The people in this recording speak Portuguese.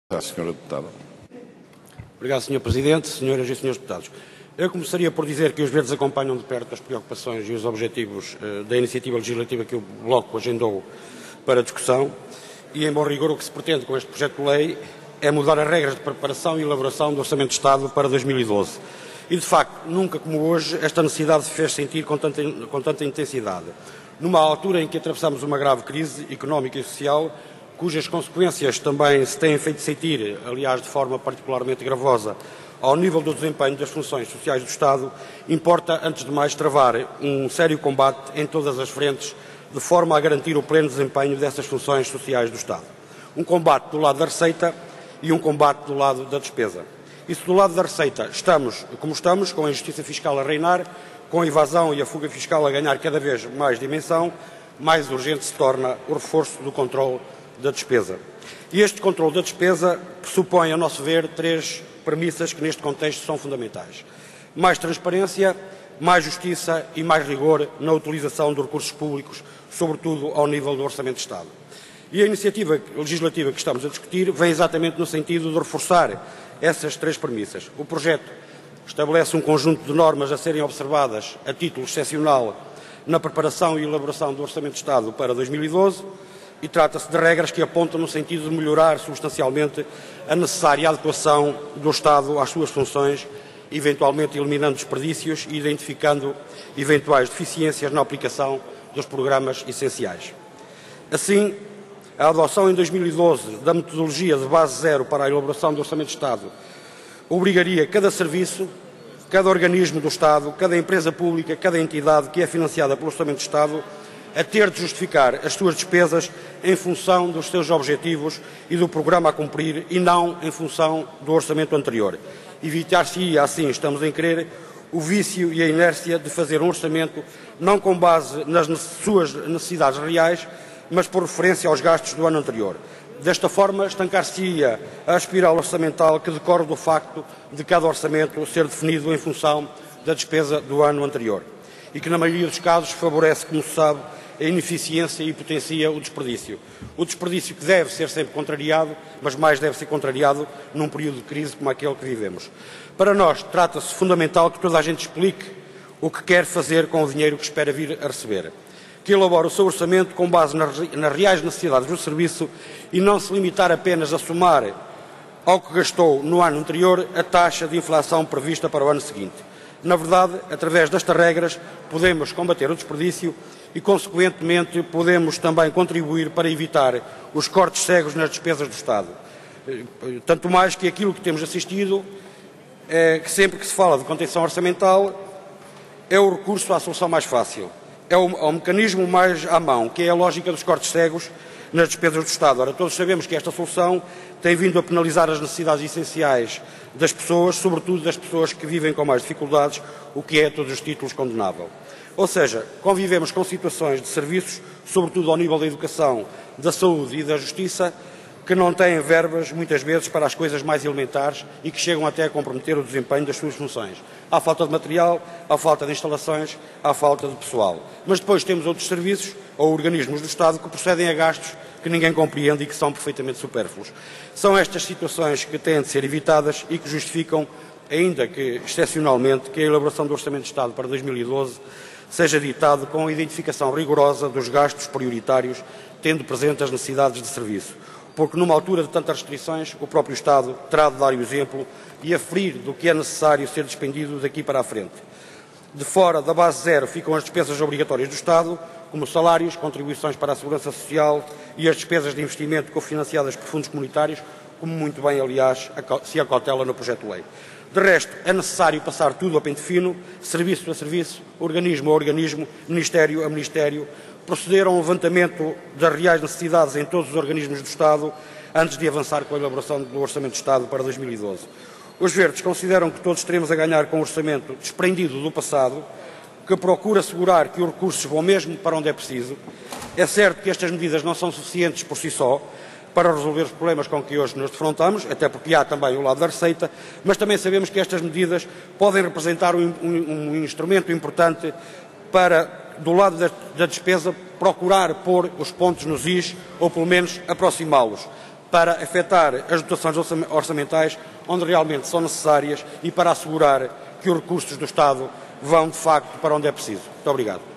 Senhora Deputada. Obrigado, Sr. Presidente, Senhoras e Senhores Deputados. Eu começaria por dizer que os Verdes acompanham de perto as preocupações e os objetivos da iniciativa legislativa que o Bloco agendou para discussão e, em bom rigor, o que se pretende com este projeto de lei é mudar as regras de preparação e elaboração do Orçamento de Estado para 2012. E, de facto, nunca como hoje, esta necessidade se fez sentir com tanta intensidade. Numa altura em que atravessamos uma grave crise económica e social, cujas consequências também se têm feito sentir, aliás, de forma particularmente gravosa, ao nível do desempenho das funções sociais do Estado, importa, antes de mais, travar um sério combate em todas as frentes, de forma a garantir o pleno desempenho dessas funções sociais do Estado. Um combate do lado da receita e um combate do lado da despesa. E se do lado da receita estamos como estamos, com a injustiça fiscal a reinar, com a evasão e a fuga fiscal a ganhar cada vez mais dimensão, mais urgente se torna o reforço do controle da despesa. E este controle da despesa pressupõe, a nosso ver, três premissas que neste contexto são fundamentais. Mais transparência, mais justiça e mais rigor na utilização de recursos públicos, sobretudo ao nível do Orçamento de Estado. E a iniciativa legislativa que estamos a discutir vem exatamente no sentido de reforçar essas três premissas. O projeto estabelece um conjunto de normas a serem observadas a título excepcional na preparação e elaboração do Orçamento de Estado para 2012, e trata-se de regras que apontam no sentido de melhorar substancialmente a necessária adequação do Estado às suas funções, eventualmente eliminando desperdícios e identificando eventuais deficiências na aplicação dos programas essenciais. Assim, a adoção em 2012 da metodologia de base zero para a elaboração do Orçamento de Estado obrigaria cada serviço, cada organismo do Estado, cada empresa pública, cada entidade que é financiada pelo Orçamento de Estado a ter de justificar as suas despesas em função dos seus objetivos e do programa a cumprir e não em função do orçamento anterior. Evitar-se-ia, assim estamos em crer, o vício e a inércia de fazer um orçamento não com base nas suas necessidades reais, mas por referência aos gastos do ano anterior. Desta forma, estancar-se-ia a espiral orçamental que decorre do facto de cada orçamento ser definido em função da despesa do ano anterior e que, na maioria dos casos, favorece, como se sabe, a ineficiência e potencia o desperdício. O desperdício que deve ser sempre contrariado, mas mais deve ser contrariado num período de crise como aquele que vivemos. Para nós, trata-se fundamental que toda a gente explique o que quer fazer com o dinheiro que espera vir a receber, que elabore o seu orçamento com base nas reais necessidades do serviço e não se limitar apenas a somar ao que gastou no ano anterior a taxa de inflação prevista para o ano seguinte. Na verdade, através destas regras, podemos combater o desperdício e, consequentemente, podemos também contribuir para evitar os cortes cegos nas despesas do Estado. Tanto mais que aquilo que temos assistido é que sempre que se fala de contenção orçamental é o recurso à solução mais fácil. É o mecanismo mais à mão, que é a lógica dos cortes cegos nas despesas do Estado. Ora, todos sabemos que esta solução tem vindo a penalizar as necessidades essenciais das pessoas, sobretudo das pessoas que vivem com mais dificuldades, o que é a todos os títulos condenável. Ou seja, convivemos com situações de serviços, sobretudo ao nível da educação, da saúde e da justiça, que não têm verbas, muitas vezes, para as coisas mais elementares e que chegam até a comprometer o desempenho das suas funções. Há falta de material, há falta de instalações, há falta de pessoal. Mas depois temos outros serviços ou organismos do Estado que procedem a gastos que ninguém compreende e que são perfeitamente supérfluos. São estas situações que têm de ser evitadas e que justificam, ainda que excepcionalmente, que a elaboração do Orçamento de Estado para 2012 seja ditado com a identificação rigorosa dos gastos prioritários, tendo presente as necessidades de serviço. Porque numa altura de tantas restrições, o próprio Estado terá de dar o exemplo e aferir do que é necessário ser despendido daqui para a frente. De fora da base zero ficam as despesas obrigatórias do Estado, como salários, contribuições para a segurança social e as despesas de investimento cofinanciadas por fundos comunitários, como muito bem, aliás, se acautela no projeto de lei. De resto, é necessário passar tudo a pente fino, serviço a serviço, organismo a organismo, ministério a ministério, proceder a um levantamento das reais necessidades em todos os organismos do Estado antes de avançar com a elaboração do Orçamento de Estado para 2012. Os Verdes consideram que todos teremos a ganhar com um orçamento desprendido do passado, que procura assegurar que os recursos vão mesmo para onde é preciso. É certo que estas medidas não são suficientes por si só para resolver os problemas com que hoje nos defrontamos, até porque há também o lado da receita, mas também sabemos que estas medidas podem representar um instrumento importante para, do lado da despesa, procurar pôr os pontos nos is, ou pelo menos aproximá-los. para afetar as dotações orçamentais onde realmente são necessárias e para assegurar que os recursos do Estado vão, de facto, para onde é preciso. Muito obrigado.